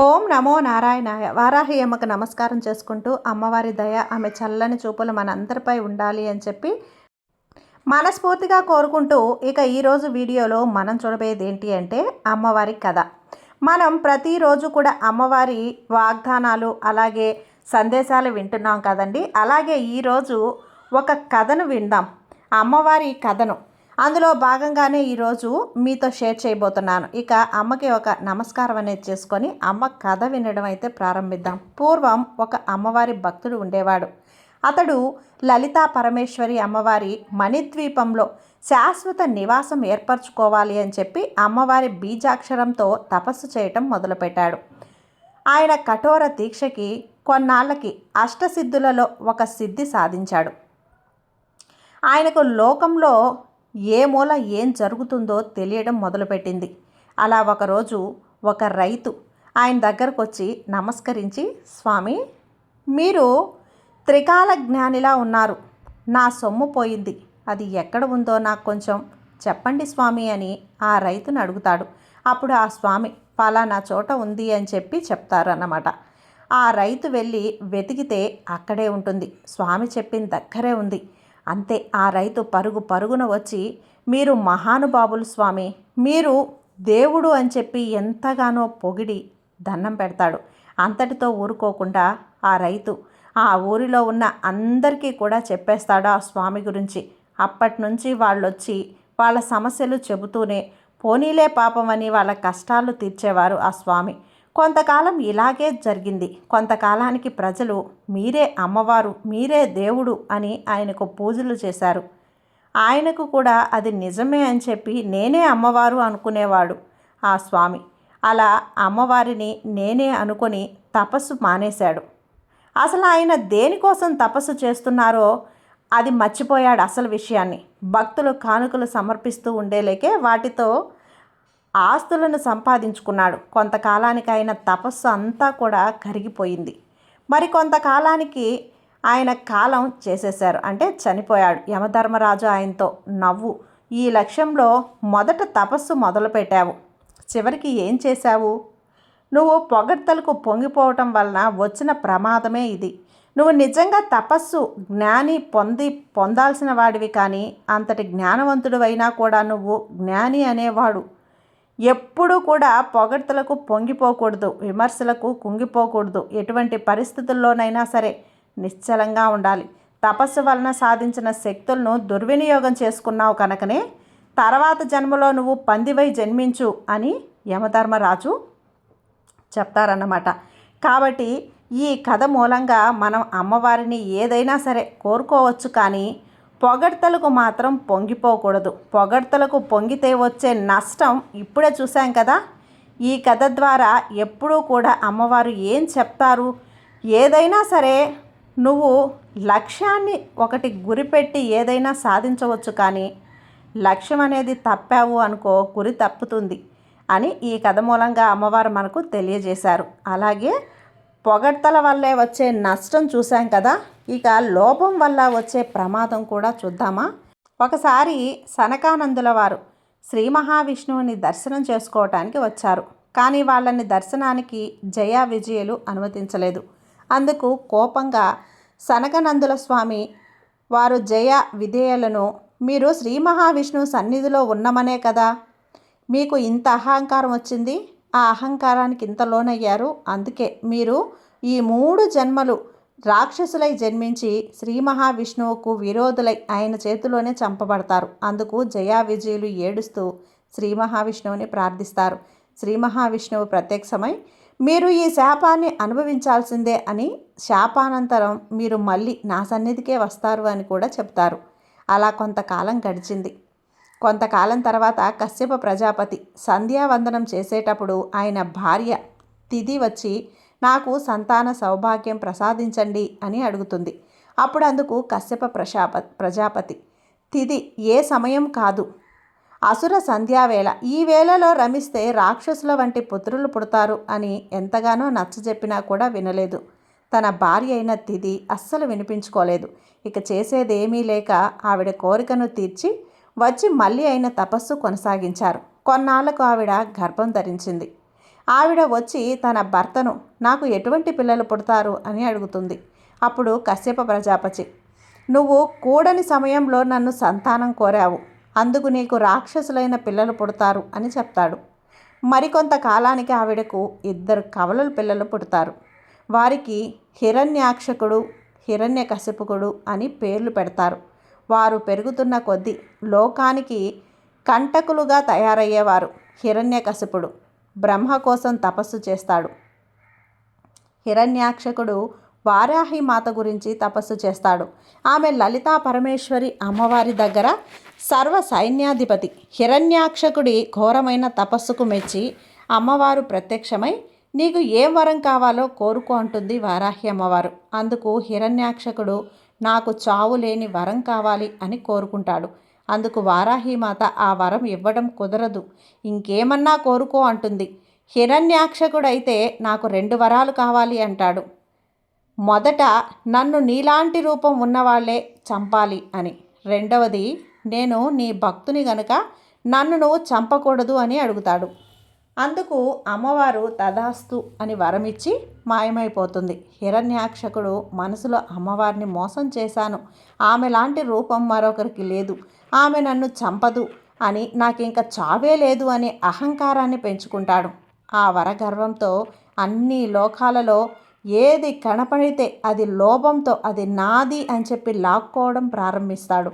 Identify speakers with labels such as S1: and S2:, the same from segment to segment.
S1: ఓం నమో నారాయణాయ. వారాహి అమ్మకు నమస్కారం చేసుకుంటూ అమ్మవారి దయ, ఆమె చల్లని చూపులు మనందరిపై ఉండాలి అని చెప్పి మనస్ఫూర్తిగా కోరుకుంటూ, ఇక ఈరోజు వీడియోలో మనం చూడబోయేది ఏంటి అంటే అమ్మవారి కథ. మనం ప్రతిరోజు కూడా అమ్మవారి వాగ్దానాలు అలాగే సందేశాలు వింటున్నాం కదండి. అలాగే ఈరోజు ఒక కథను విందాం, అమ్మవారి కథను. అందులో భాగంగానే ఈరోజు మీతో షేర్ చేయబోతున్నాను. ఇక అమ్మకి ఒక నమస్కారం అనేది చేసుకొని అమ్మ కథ వినడం అయితే ప్రారంభిద్దాం. పూర్వం ఒక అమ్మవారి భక్తుడు ఉండేవాడు. అతడు లలితా పరమేశ్వరి అమ్మవారి మణిద్వీపంలో శాశ్వత నివాసం ఏర్పరచుకోవాలి అని చెప్పి అమ్మవారి బీజాక్షరంతో తపస్సు చేయటం మొదలుపెట్టాడు. ఆయన కఠోర దీక్షకి కొన్నాళ్ళకి అష్టసిద్ధులలో ఒక సిద్ధి సాధించాడు. ఆయనకు లోకంలో ఏ మూల ఏం జరుగుతుందో తెలియడం మొదలుపెట్టింది. అలా ఒకరోజు ఒక రైతు ఆయన దగ్గరకు వచ్చి నమస్కరించి, స్వామి, మీరు త్రికాల జ్ఞానిలా ఉన్నారు, నా సొమ్ము పోయింది, అది ఎక్కడ ఉందో నాకు కొంచెం చెప్పండి స్వామి అని ఆ రైతుని అడుగుతాడు. అప్పుడు ఆ స్వామి ఫలానా చోట ఉంది అని చెప్పి చెప్తారన్నమాట. ఆ రైతు వెళ్ళి వెతికితే అక్కడే ఉంటుంది, స్వామి చెప్పిన దగ్గరే ఉంది. అంతే, ఆ రైతు పరుగున వచ్చి, మీరు మహానుభావులు స్వామి, మీరు దేవుడు అని చెప్పి ఎంతగానో పొగిడి దండం పెడతాడు. అంతటితో ఊరుకోకుండా ఆ రైతు ఆ ఊరిలో ఉన్న అందరికీ కూడా చెప్పేస్తాడు ఆ స్వామి గురించి. అప్పటి నుంచి వాళ్ళు వచ్చి వాళ్ళ సమస్యలు చెబుతూనే పోనీలే పాపం అని వాళ్ళ కష్టాలు తీర్చేవారు ఆ స్వామి. కొంతకాలం ఇలాగే జరిగింది. కొంతకాలానికి ప్రజలు మీరే అమ్మవారు, మీరే దేవుడు అని ఆయనకు పూజలు చేశారు. ఆయనకు కూడా అది నిజమే అని చెప్పి నేనే అమ్మవారు అనుకునేవాడు ఆ స్వామి. అలా అమ్మవారిని నేనే అనుకొని తపస్సు మానేశాడు. అసలు ఆయన దేనికోసం తపస్సు చేస్తున్నారో అది మర్చిపోయాడు అసలు విషయాన్ని. భక్తులు కానుకలు సమర్పిస్తూ ఉండేలేకే వాటితో ఆస్తులను సంపాదించుకున్నాడు. కొంతకాలానికి ఆయన తపస్సు అంతా కూడా కరిగిపోయింది. మరి కొంతకాలానికి ఆయన కాలం చేసేశారు, అంటే చనిపోయాడు. యమధర్మరాజు ఆయనతో, నవ్వు, ఈ లక్ష్యంలో మొదట తపస్సు మొదలుపెట్టావు, చివరికి ఏం చేశావు? నువ్వు పొగడ్తలకు పొంగిపోవటం వలన వచ్చిన ప్రమాదమే ఇది. నువ్వు నిజంగా తపస్సు జ్ఞాని పొందాల్సిన వాడివి, కానీ అంతటి జ్ఞానవంతుడు అయినా కూడా నువ్వు జ్ఞాని అనేవాడు ఎప్పుడూ కూడా పొగడ్తలకు పొంగిపోకూడదు, విమర్శలకు కుంగిపోకూడదు. ఎటువంటి పరిస్థితుల్లోనైనా సరే నిశ్చలంగా ఉండాలి. తపస్సు వలన సాధించిన శక్తులను దుర్వినియోగం చేసుకున్నావు కనుకనే తర్వాత జన్మలో నువ్వు పందివై జన్మించు అని యమధర్మరాజు చెప్తారన్నమాట. కాబట్టి ఈ కథ మూలంగా మనం అమ్మవారిని ఏదైనా సరే కోరుకోవచ్చు, కానీ పొగడ్తలకు మాత్రం పొంగిపోకూడదు. పొగడ్తలకు పొంగితే వచ్చే నష్టం ఇప్పుడే చూసాం కదా. ఈ కథ ద్వారా ఎప్పుడూ కూడా అమ్మవారు ఏం చెప్తారు, ఏదైనా సరే నువ్వు లక్ష్యాన్ని ఒకటి గురిపెట్టి ఏదైనా సాధించవచ్చు, కానీ లక్ష్యం అనేది తప్పావు అనుకో గురి తప్పుతుంది అని ఈ కథ మూలంగా అమ్మవారు మనకు తెలియజేశారు. అలాగే పొగడ్తల వల్లే వచ్చే నష్టం చూసాం కదా, ఇక లోపం వల్ల వచ్చే ప్రమాదం కూడా చూద్దామా. ఒకసారి సనకానందుల వారు శ్రీ మహావిష్ణువుని దర్శనం చేసుకోవటానికి వచ్చారు. కానీ వాళ్ళని దర్శనానికి జయ విజయులు అనుమతించలేదు. అందుకు కోపంగా సనకనందుల స్వామి వారు జయ విధేయులను, మీరు శ్రీ మహావిష్ణువు సన్నిధిలో ఉన్నమనే కదా మీకు ఇంత అహంకారం వచ్చింది, ఆ అహంకారానికి ఇంత లోనయ్యారు, అందుకే మీరు ఈ 3 జన్మలు రాక్షసులై జన్మించి శ్రీ మహావిష్ణువుకు విరోధులై ఆయన చేతిలోనే చంపబడతారు. అందుకు జయా విజయులు ఏడుస్తూ శ్రీ మహావిష్ణువుని ప్రార్థిస్తారు. శ్రీ మహావిష్ణువు ప్రత్యక్షమై, మీరు ఈ శాపాన్ని అనుభవించాల్సిందే అని, శాపానంతరం మీరు మళ్ళీ నా సన్నిధికే వస్తారు అని కూడా చెప్తారు. అలా కొంతకాలం గడిచింది. కొంతకాలం తర్వాత కశ్యప ప్రజాపతి సంధ్యావందనం చేసేటప్పుడు ఆయన భార్య తిథి వచ్చి, నాకు సంతాన సౌభాగ్యం ప్రసాదించండి అని అడుగుతుంది. అప్పుడు అందుకు కశ్యప ప్రజాపతి, తిథి ఏ సమయం కాదు, అసుర సంధ్యావేళ, ఈ వేళలో రమిస్తే రాక్షసుల వంటి పుత్రులు పుడతారు అని ఎంతగానో నచ్చజెప్పినా కూడా వినలేదు. తన భార్య అయిన తిథి అస్సలు వినిపించుకోలేదు. ఇక చేసేదేమీ లేక ఆవిడ కోరికను తీర్చి వచ్చి మళ్ళీ అయిన తపస్సు కొనసాగించారు. కొన్నాళ్లకు ఆవిడ గర్భం ధరించింది. ఆవిడ వచ్చి తన భర్తను నాకు ఎటువంటి పిల్లలు పుడతారు అని అడుగుతుంది. అప్పుడు కశ్యప ప్రజాపతి, నువ్వు కూడని సమయంలో నన్ను సంతానం కోరావు, అందుకు నీకు రాక్షసులైన పిల్లలు పుడతారు అని చెప్తాడు. మరికొంత కాలానికి ఆవిడకు 2 కవలలు పిల్లలు పుడతారు. వారికి హిరణ్యాక్షకుడు, హిరణ్యకశిపుకుడు అని పేర్లు పెడతారు. వారు పెరుగుతున్న కొద్దీ లోకానికి కంటకులుగా తయారయ్యేవారు. హిరణ్యకశిపుడు బ్రహ్మ కోసం తపస్సు చేస్తాడు. హిరణ్యాక్షకుడు వారాహి మాత గురించి తపస్సు చేస్తాడు. ఆమె లలితా పరమేశ్వరి అమ్మవారి దగ్గర సర్వ సైన్యాధిపతి. హిరణ్యాక్షకుడి ఘోరమైన తపస్సుకు మెచ్చి అమ్మవారు ప్రత్యక్షమై నీకు ఏం వరం కావాలో కోరుకో అంటుంది వారాహి అమ్మవారు. అందుకు హిరణ్యాక్షకుడు నాకు చావు లేని వరం కావాలి అని కోరుకుంటాడు. అందుకు వారాహిమాత ఆ వరం ఇవ్వడం కుదరదు, ఇంకేమన్నా కోరుకో అంటుంది. హిరణ్యాక్షకుడైతే నాకు 2 వరాలు కావాలి అంటాడు. మొదట నన్ను నీలాంటి రూపం ఉన్నవాళ్లే చంపాలి అని, రెండవది నేను నీ భక్తుని గనుక నన్ను నువ్వు చంపకూడదు అని అడుగుతాడు. అందుకు అమ్మవారు తదాస్తు అని వరమిచ్చి మాయమైపోతుంది. హిరణ్యాక్షకుడు మనసులో అమ్మవారిని మోసం చేశాను, ఆమెలాంటి రూపం మరొకరికి లేదు, ఆమె నన్ను చంపదు అని, నాకింక చావే లేదు అనే అహంకారాన్ని పెంచుకుంటాడు. ఆ వరగర్వంతో అన్ని లోకాలలో ఏది కనపడితే అది లోభంతో అది నాది అని చెప్పి లాక్కోవడం ప్రారంభిస్తాడు.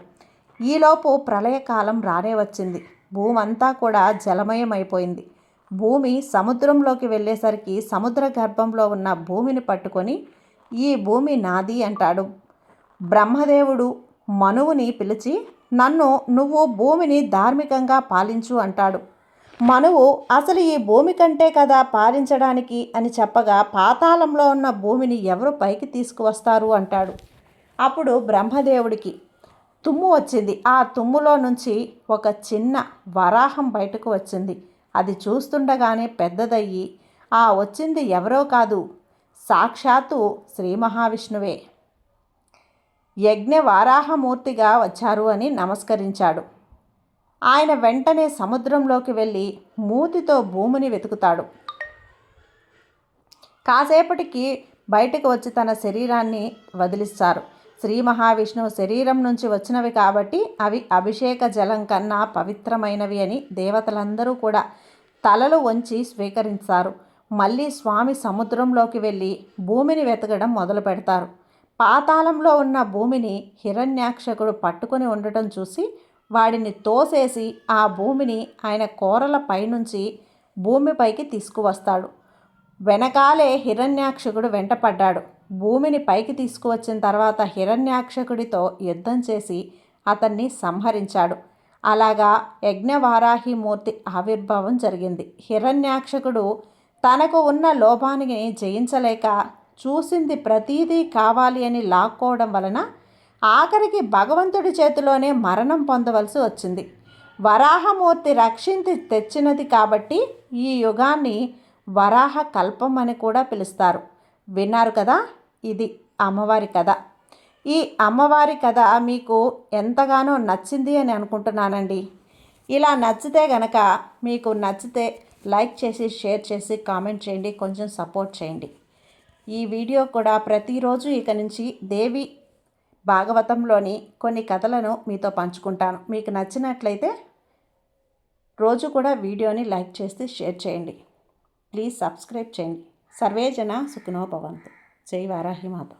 S1: ఈలోపు ప్రళయకాలం రానే వచ్చింది. భూమంతా కూడా జలమయమైపోయింది. భూమి సముద్రంలోకి వెళ్ళేసరికి సముద్ర గర్భంలో ఉన్న భూమిని పట్టుకొని ఈ భూమి నాది అంటాడు. బ్రహ్మదేవుడు మనువుని పిలిచి నువ్వు భూమిని ధార్మికంగా పాలించు అంటాడు. మనువు అసలు ఈ భూమి కంటే కదా పాలించడానికి అని చెప్పగా పాతాళంలో ఉన్న భూమిని ఎవరు పైకి తీసుకువస్తారు అంటాడు. అప్పుడు బ్రహ్మదేవుడికి తుమ్ము వచ్చింది. ఆ తుమ్ములో నుంచి ఒక చిన్న వరాహం బయటకు వచ్చింది. అది చూస్తుండగానే పెద్దదయ్యి ఆ వచ్చింది ఎవరో కాదు, సాక్షాత్తు శ్రీ మహావిష్ణువే యజ్ఞ వారాహమూర్తిగా వచ్చారు అని నమస్కరించాడు. ఆయన వెంటనే సముద్రంలోకి వెళ్ళి మూతితో భూమిని వెతుకుతాడు. కాసేపటికి బయటకు వచ్చి తన శరీరాన్ని వదిలిస్తారు. శ్రీ మహావిష్ణువు శరీరం నుంచి వచ్చినవి కాబట్టి అవి అభిషేక జలం కన్నా పవిత్రమైనవి అని దేవతలందరూ కూడా తలలు వంచి స్వీకరిస్తారు. మళ్ళీ స్వామి సముద్రంలోకి వెళ్ళి భూమిని వెతకడం మొదలు పెడతారు. పాతాళంలో ఉన్న భూమిని హిరణ్యాక్షకుడు పట్టుకొని ఉండటం చూసి వాడిని తోసేసి ఆ భూమిని ఆయన కోరల పైనుంచి భూమిపైకి తీసుకువస్తాడు. వెనకాలే హిరణ్యాక్షకుడు వెంటపడ్డాడు. భూమిని పైకి తీసుకువచ్చిన తర్వాత హిరణ్యాక్షకుడితో యుద్ధం చేసి అతన్ని సంహరించాడు. అలాగా యజ్ఞవారాహిమూర్తి ఆవిర్భావం జరిగింది. హిరణ్యాక్షకుడు తనకు ఉన్న లోభానికి జయించలేక చూసింది ప్రతీదీ కావాలి అని లాక్కోవడం వలన ఆఖరికి భగవంతుడి చేతిలోనే మరణం పొందవలసి వచ్చింది. వరాహమూర్తి రక్షించి తెచ్చినది కాబట్టి ఈ యుగాన్ని వరాహ కల్పం అని కూడా పిలుస్తారు. విన్నారు కదా, ఇది అమ్మవారి కథ. ఈ అమ్మవారి కథ మీకు ఎంతగానో నచ్చింది అని అనుకుంటున్నానండి. ఇలా మీకు నచ్చితే లైక్ చేసి షేర్ చేసి కామెంట్ చేయండి, కొంచెం సపోర్ట్ చేయండి. ఈ వీడియో కూడా ప్రతిరోజు ఇక నుంచి దేవి భాగవతంలోని కొన్ని కథలను మీతో పంచుకుంటాను. మీకు నచ్చినట్లయితే రోజు కూడా వీడియోని లైక్ చేసి షేర్ చేయండి. ప్లీజ్ సబ్స్క్రైబ్ చేయండి. సర్వే జన సుఖినో భవంతు. జై వారాహి మాత.